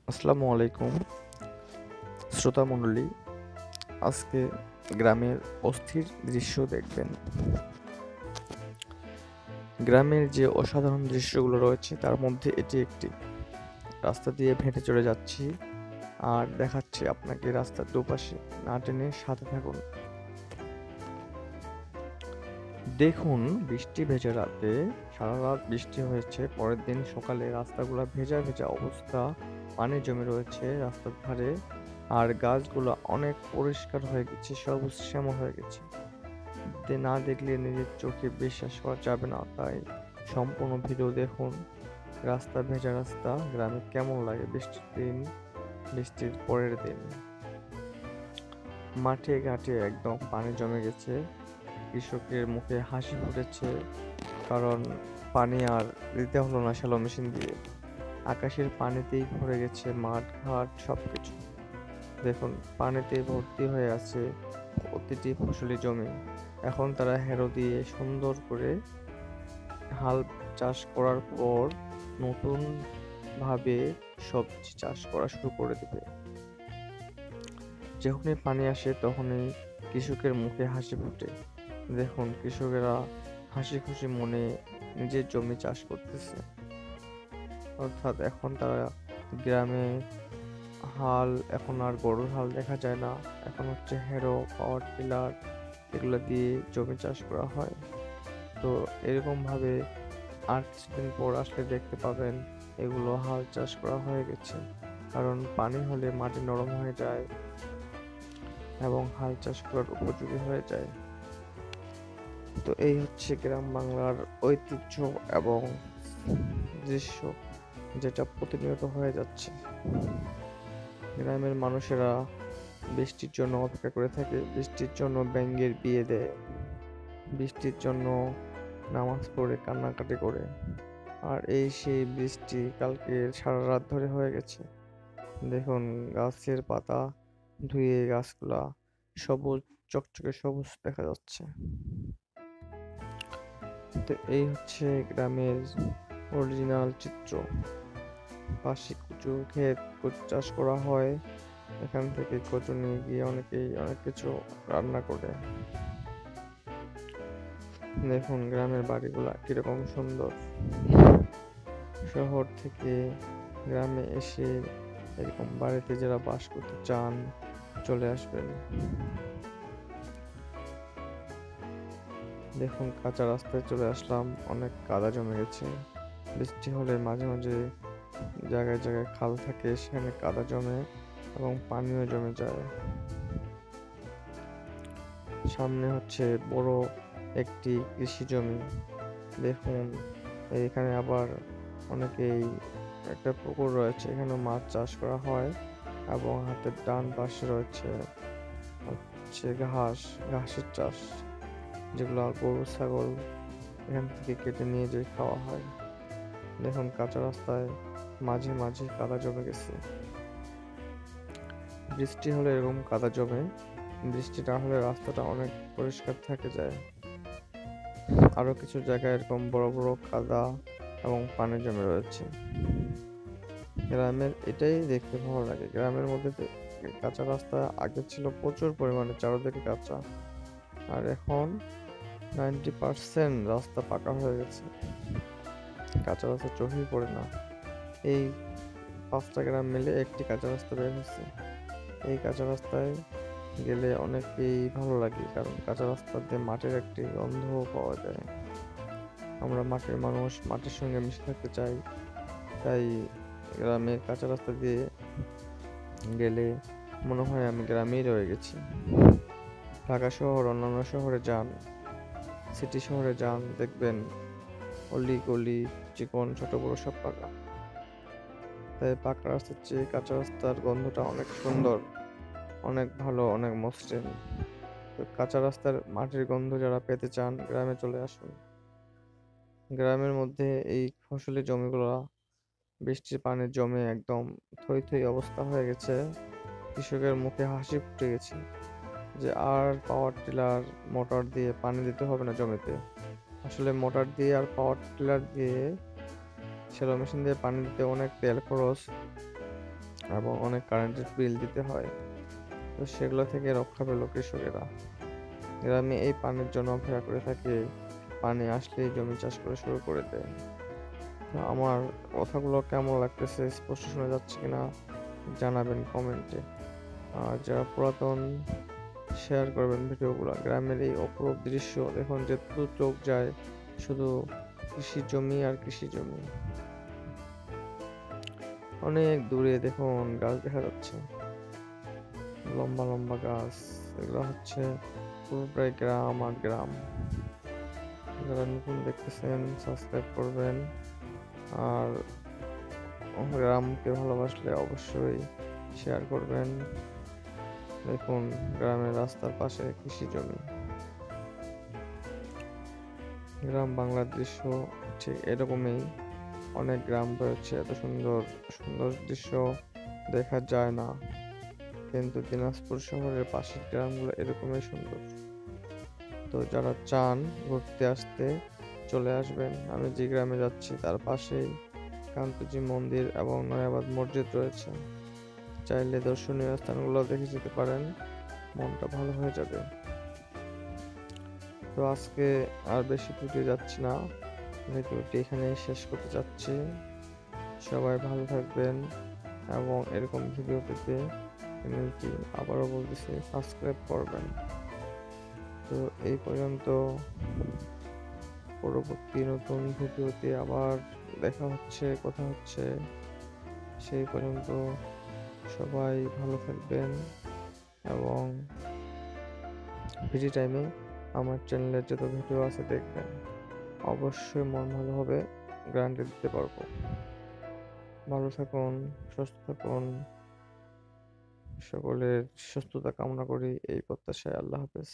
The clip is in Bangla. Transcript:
আসসালামু আলাইকুম শ্রোতা মণ্ডলী। আজকে গ্রামের অস্থির দৃশ্য দেখবেন। গ্রামের যে অসাধারণ দৃশ্যগুলো রয়েছে তার মধ্যে এটি একটি। রাস্তা দিয়ে হেঁটে চলে যাচ্ছি আর দেখাচ্ছি আপনাকে রাস্তার দুপাশে, না টেনে সাথে থাকুন। দেখুন, বৃষ্টি ভেজা রাতে সারা রাত বৃষ্টি হয়েছে, পরের দিন সকালে রাস্তাগুলো ভেজা ভেজা অবস্থা, পানি জমে রয়েছে রাস্তার ধারে, আর গাছগুলো অনেক পরিষ্কার হয়ে গেছে, সবুজ শ্যামল হয়ে গেছে। না দেখলে নিজের চোখে বিশ্বাস করা যাবে না, তাই সম্পূর্ণ ভিডিও দেখুন। রাস্তা ভেজা রাস্তা গ্রামে কেমন লাগে বৃষ্টির দিন, বৃষ্টির পরের দিন। মাঠে ঘাটে একদম পানি জমে গেছে, কৃষকের মুখে হাসি ফুটেছে, কারণ পানি আর দিতে হলো না শ্যালো মেশিন দিয়ে। আকাশের পানিতেই ভরে গেছে মাঠ ঘাট সবকিছু। দেখুন, পানিতে ভর্তি হয়ে আছে প্রতিটি ফসলি জমি। এখন তারা হেরো দিয়ে সুন্দর করে হাল চাষ করার পর নতুন ভাবে সবজি চাষ করা শুরু করে দেবে। যখনই পানি আসে তখনই কৃষকের মুখে হাসি ফোটে। দেখুন, কৃষকেরা হাসি খুশি মনে নিজের জমি চাষ করতেছে। অর্থাৎ এখন তারা গ্রামে এখন আর গরুর হাল দেখা যায় না, এখন হচ্ছে হেরো, পাওয়ার টিলার, এগুলো দিয়ে জমি চাষ করা হয়। তো এরকম ভাবে 8 দিন পর আসলে দেখতে পাবেন এগুলো হাল চাষ করা হয়ে গেছে, কারণ পানি হলে মাটি নরম হয়ে যায় এবং হাল চাষ করার উপযোগী হয়ে যায়। তো এই হচ্ছে গ্রাম বাংলার ঐতিহ্য এবং দৃশ্য, যেটা প্রতিনিয়ত হয়ে যাচ্ছে। গ্রামের মানুষেরা বৃষ্টির জন্য অপেক্ষা করে থাকে, বৃষ্টির জন্য ব্যাঙের বিয়ে দেয়, বৃষ্টির জন্য নামাজ পড়ে কান্নাকাটি করে। আর এই সেই বৃষ্টি কালকে সারা রাত ধরে হয়ে গেছে। দেখুন, গাছের পাতা ধুয়ে গাছগুলা সবুজ, চকচকে সবুজ দেখা যাচ্ছে। তো এই হচ্ছে গ্রামের অরিজিনাল চিত্র। পাশে কচু ক্ষেত, কচু চাষ করা হয়, এখান থেকে কচু নিয়ে গিয়ে অনেকেই অনেক কিছু রান্না করে। দেখুন গ্রামের বাড়িগুলা কিরকম সুন্দর। শহর থেকে গ্রামে এসে এরকম বাড়িতে যারা বাস করতে চান চলে আসবেন। দেখুন, কাঁচা রাস্তায় চলে আসলাম, অনেক কাদা জমে গেছে। বৃষ্টি হলে মাঝে মাঝে জায়গায় জায়গায় খাল থাকে, সেখানে কাদা জমে এবং পানিও জমে যায়। সামনে হচ্ছে বড় একটি কৃষি জমি। দেখুন, এখানে আবার অনেকেই একটা পুকুর রয়েছে, এখানে মাছ চাষ করা হয় এবং হাতের ডান পাশে রয়েছে হচ্ছে ঘাসের চাষ, যেগুলো গরু ছাগল এখান থেকে কেটে নিয়ে যেয়ে খাওয়া হয়। দেখুন, কাঁচা রাস্তায় মাঝে মাঝে কাদা জমে গেছে। বৃষ্টি হলে এরকম কাদা জমে, বৃষ্টি না হলে রাস্তাটা অনেক পরিষ্কার থেকে যায়। আরো কিছু জায়গায় এরকম বড় বড় কাদা এবং পানি জমে রয়েছে। গ্রামের এটাই দেখতে ভালো লাগে। গ্রামের মধ্যে কাঁচা রাস্তা আগে ছিল প্রচুর পরিমাণে, চারদিকে কাঁচা, আর এখন 90% রাস্তা পাকা হয়ে গেছে, কাঁচা রাস্তা চোখেই পড়ে না। এই 5টা গ্রাম মিলে একটি কাঁচা রাস্তা বের হচ্ছে। এই কাঁচা রাস্তায় গেলে অনেকই ভালো লাগে, কারণ কাঁচা রাস্তাতে মাটির একটি গন্ধ পাওয়া যায়। আমরা মাটির মানুষ, মাটির সঙ্গে মিশে থাকতে চাই, তাই গ্রামে কাঁচা রাস্তা দিয়ে গেলে মনে হয় আমি গ্রামেই রয়ে গেছি। ঢাকা শহর, অন্যান্য শহরে যান, সিটি শহরে যান, দেখবেন অলি গলি চিকন ছোট বড় সব পাকা। তাই পাকা রাস্তার চেয়ে কাঁচা রাস্তার গন্ধটা অনেক সুন্দর, অনেক ভালো, অনেক মসৃণ। তো কাঁচা রাস্তার মাটির গন্ধ যারা পেতে চান গ্রামে চলে আসুন। গ্রামের মধ্যে এই ফসলি জমিগুলো বৃষ্টির পানি জমে একদম থই থই অবস্থা হয়ে গেছে। কৃষকের মুখে হাসি ফুটে গেছে যে আর পাওয়ার টিলার, মোটর দিয়ে পানি দিতে হবে না জমিতে। আসলে মোটর দিয়ে আর পাওয়ার টিলার দিয়ে, শ্যালো মেশিন দিয়ে পানি দিতে অনেক তেল খরচ, এবং অনেক কারেন্টের বিল দিতে হয়। তো সেগুলো থেকে রক্ষা পেল কৃষকেরা। গ্রামে এই পানির জন্য অপেক্ষা করে থাকে, পানি আসলেই জমি চাষ করে শুরু করে দেয়। তো আমার কথাগুলো কেমন লাগতেছে, স্পষ্ট শোনা যাচ্ছে কিনা জানাবেন কমেন্টে। আর যারা পুরাতন, শেয়ার করবেন ভিডিওগুলো। গ্রামের এই অপরূপ দৃশ্য দেখুন, যেটুকু চোখ যায় শুধু কৃষি জমি আর কৃষি জমি। অনেক দূরে দেখুন গাছ দেখা যাচ্ছে, লম্বা লম্বা গাছ। এগুলো হচ্ছে পুরোটাই গ্রাম আর গ্রাম। যারা নতুন দেখতেছেন সাবস্ক্রাইব করবেন। আর গ্রামকে ভালোবাসলে অবশ্যই শেয়ার করবেন। দেখুন গ্রামের রাস্তার পাশে কৃষি জমি। গ্রাম বাংলার দৃশ্য ঠিক এরকমই। অনেক গ্রাম রয়েছে, এত সুন্দর সুন্দর দৃশ্য দেখা যায় না, কিন্তু দিনাজপুর শহরের পাশের গ্রামগুলো এরকমই সুন্দর। তো যারা চান ঘুরতে আসতে চলে আসবেন। আমি যে গ্রামে যাচ্ছি তার পাশেই কান্তজি মন্দির এবং নয়াবাদ মসজিদ রয়েছে। চাইলে দর্শনীয় স্থানগুলো দেখে যেতে পারেন, মনটা ভালো হয়ে যাবে। তো আজকে আর বেশি দূরে যাচ্ছি না, ভিডিওটি এখানেই শেষ করতে যাচ্ছি। সবাই ভালো থাকবেন এবং এরকম ভিডিও পেতে চ্যানেলটি আবারও বলতেছি সাবস্ক্রাইব করবেন। তো এই পর্যন্ত, পরবর্তী নতুন ভিডিওতে আবার দেখা হচ্ছে, কথা হচ্ছে। সেই পর্যন্ত সবাই ভালো থাকবেন এবং ফ্রি টাইমে আমার চ্যানেলের যত ভিডিও আছে দেখবেন। অবশ্যই মন ভালো হবে, গ্যারান্টি দিতে পারবো। ভালো থাকুন, সুস্থ থাকুন। সকলের সুস্থতা কামনা করি এই প্রত্যাশায়। আল্লাহ হাফেজ।